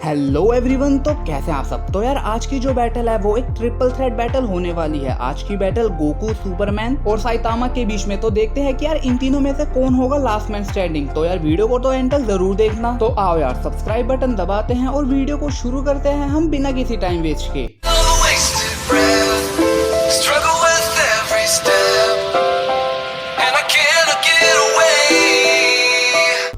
Hello everyone, तो कैसे हैं आप सब। तो यार आज की जो बैटल है वो एक ट्रिपल थ्रेट बैटल होने वाली है। आज की बैटल गोकू, सुपरमैन और साइतामा के बीच में। तो देखते हैं कि यार इन तीनों में से कौन होगा लास्ट मैन स्टैंडिंग। तो यार वीडियो को तो एंड तक जरूर देखना। तो आओ यार सब्सक्राइब बटन दबाते हैं और वीडियो को शुरू करते हैं हम बिना किसी टाइम वेस्ट के।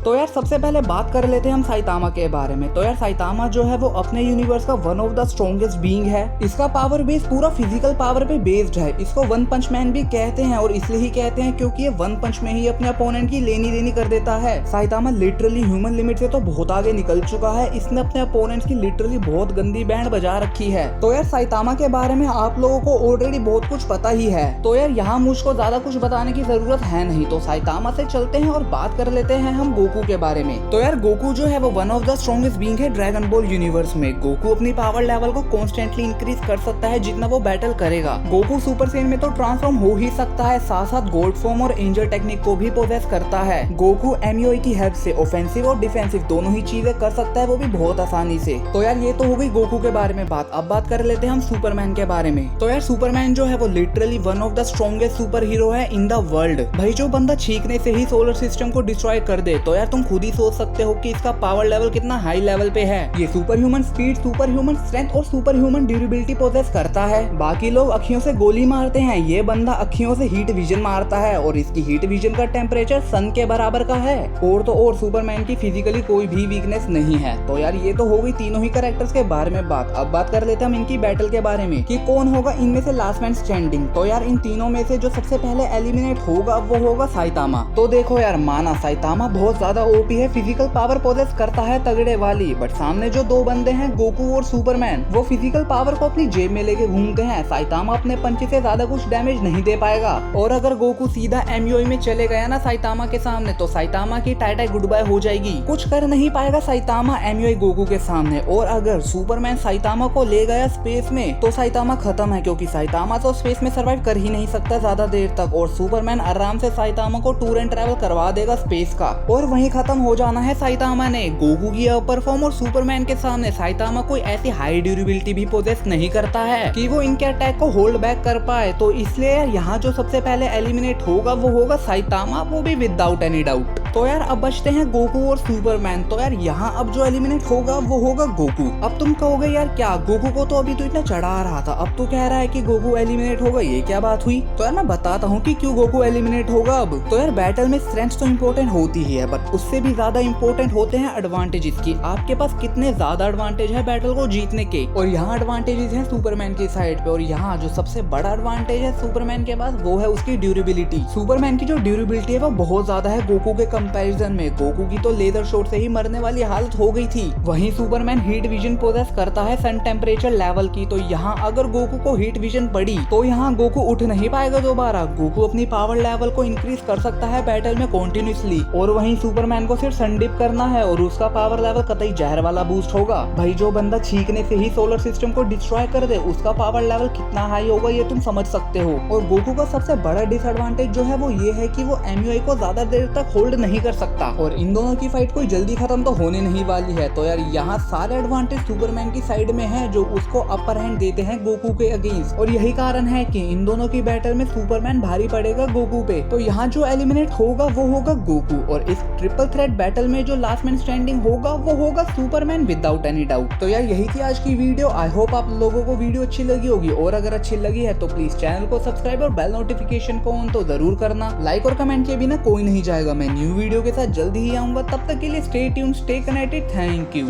तो यार सबसे पहले बात कर लेते हैं हम साइतामा के बारे में। तो यार साइतामा जो है वो अपने यूनिवर्स का one of the strongest being है। इसका पावर बेस पूरा फिजिकल पावर पे बेस्ड है। इसको वन पंच मैन भी कहते हैं और इसलिए ही कहते हैं क्योंकि ये वन पंच में ही अपने अपोनेंट की लेनी देनी कर देता है। साइतामा लिटरली ह्यूमन लिमिट से तो बहुत आगे निकल चुका है। इसने अपने अपोनेंट की लिटरली बहुत गंदी बैंड बजा रखी है। तो यार साइतामा के बारे में आप लोगों को ऑलरेडी बहुत कुछ पता ही है। तो यार यहाँ मुझको ज्यादा कुछ बताने की जरूरत है नहीं। तो साइतामा से चलते हैं और बात कर लेते हैं हम गोकू के बारे में। तो यार गोकू जो है वो one of the strongest being है ड्रैगन बॉल यूनिवर्स में। गोकू अपनी पावर लेवल को कॉन्स्टेंटली इंक्रीज कर सकता है जितना वो बैटल करेगा। गोकू सुपर सैयन में तो ट्रांसफॉर्म हो ही सकता है, साथ साथ गॉड फॉर्म और एंजल टेक्निक को भी पोजेस करता है। गोकू एमयूआई की हेल्प से ऑफेंसिव और डिफेंसिव दोनों ही चीजें कर सकता है, वो भी बहुत आसानी से। तो यार ये तो हो गई गोकू के बारे में बात। अब बात कर लेते हैं हम सुपरमैन के बारे में। तो यार सुपरमैन जो है वो literally one of the strongest super hero है इन द वर्ल्ड। भाई जो बंदा छींकने से ही सोलर सिस्टम को डिस्ट्रॉय कर दे, तो यार तुम खुद ही सोच सकते हो कि इसका पावर लेवल कितना हाई लेवल पे है। ये super human speed, super human strength और सुपर ह्यूमन ड्यूरेबिलिटी पोजेस करता है। बाकी लोग अखियों से गोली मारते हैं, ये बंदा अखियों से हीट विजन मारता है और इसकी हीट विजन का टेम्परेचर सन के बराबर का है। और तो और सुपरमैन की फिजिकली कोई भी वीकनेस नहीं है। तो यार ये तो हो गई तीनों ही कैरेक्टर्स के बारे में बात। अब बात कर लेते हैं हम इनकी बैटल के बारे में कि कौन होगा इनमें से लास्ट मैन स्टैंडिंग। तो यार इन तीनों में से जो सबसे पहले एलिमिनेट होगा वो होगा साइतामा। तो देखो यार माना साइतामा बहुत ज्यादा ओपी है, फिजिकल पावर पोजेस करता है तगड़े वाली, बट सामने जो दो बंदे हैं गोकू और सुपरमैन, वो फिजिकल पावर को अपनी जेब में लेके घूमते हैं। साइतामा अपने पंच से ज्यादा कुछ डैमेज नहीं दे पाएगा। और अगर गोकू सीधा एमयूआई में चले गया ना साइतामा के सामने, तो साइतामा की टाटा गुड बाय हो जाएगी। कुछ कर नहीं पाएगा साइतामा एमयूआई गोकू के सामने। और अगर सुपरमैन साइतामा को ले गया स्पेस में, तो साइतामा खत्म है, क्योंकि साइतामा तो स्पेस में सर्वाइव कर ही नहीं सकता ज्यादा देर तक। और सुपरमैन आराम से साइतामा को टूर एंड ट्रैवल करवा देगा स्पेस का, और वहीं खत्म हो जाना है साइतामा ने। गोकू की अपर फॉर्म और सुपरमैन के सामने साइतामा कोई ऐसी हाई ड्यूरेबिलिटी भी पोजेस नहीं करता है कि वो इनके अटैक को होल्ड बैक कर पाए। तो इसलिए यार यहाँ जो सबसे पहले एलिमिनेट होगा वो होगा साइतामा, वो भी विदाउट एनी डाउट। तो यार अब बचते हैं गोकू और सुपरमैन। तो यार यहाँ अब जो एलिमिनेट होगा वो होगा गोकू। अब तुम कहोगे यार क्या गोकू को तो अभी तो इतना चढ़ा रहा था, अब तो कह रहा है कि गोकू एलिमिनेट होगा, ये क्या बात हुई। तो यार मैं बताता हूँ कि क्यों गोकू एलिमिनेट होगा अब। तो यार बैटल में स्ट्रेंथ तो इम्पोर्टेंट होती ही है, बट उससे भी ज्यादा इम्पोर्टेंट होते हैं एडवांटेजेस की। आपके पास कितने ज्यादा एडवांटेज है बैटल को जीतने के। और यहाँ एडवांटेजेस हैं सुपरमैन की साइड पे। और यहाँ जो सबसे बड़ा एडवांटेज है सुपरमैन के पास वो है उसकी ड्यूरेबिलिटी। सुपरमैन की जो ड्यूरेबिलिटी है वो बहुत ज्यादा है गोकू के कंपैरिजन में। गोकू की तो लेजर शॉट से ही मरने वाली हालत हो गई थी। वहीं सुपरमैन हीट विजन पोजेस करता है सन टेम्परेचर लेवल की। तो यहाँ अगर गोकू को हीट विजन पड़ी तो यहाँ गोकू उठ नहीं पाएगा दोबारा। गोकू अपनी पावर लेवल को इंक्रीज कर सकता है बैटल में कॉन्टिन्यूसली। और वहीं सुपरमैन को सिर्फ सन डिप करना है और उसका पावर लेवल कतई जहर वाला बूस्ट होगा। भाई जो बंदा छींकने से ही सोलर सिस्टम को डिस्ट्रॉय कर दे, उसका पावर लेवल कितना हाई होगा ये तुम समझ सकते हो। और गोकू का सबसे बड़ा डिसएडवांटेज जो है वो ये है कि वो एमयूआई को ज्यादा देर तक होल्ड नहीं कर सकता। और इन दोनों की फाइट कोई जल्दी खत्म तो होने नहीं वाली है। तो यार यहाँ सारे एडवांटेज सुपरमैन की साइड में है, जो उसको अपर हैंड देते हैं गोकू के अगेंस्ट। और यही कारण है कि इन दोनों की बैटल में सुपरमैन भारी पड़ेगा गोकू पे। तो यहाँ जो एलिमिनेट होगा वो होगा गोकू। और इस ट्रिपल थ्रेट बैटल में जो लास्ट मैन स्टैंडिंग होगा वो होगा सुपरमैन विदाउट एनी डाउट। तो यार यही थी आज की वीडियो। आई होप आप लोगों को वीडियो अच्छी लगी होगी, और अगर अच्छी लगी है तो प्लीज चैनल को सब्सक्राइब और बेल नोटिफिकेशन को ऑन तो जरूर करना। लाइक और कमेंट के बिना कोई नहीं जाएगा। मैं न्यू वीडियो के साथ जल्दी ही आऊंगा, तब तक के लिए stay tuned, stay connected. Thank you.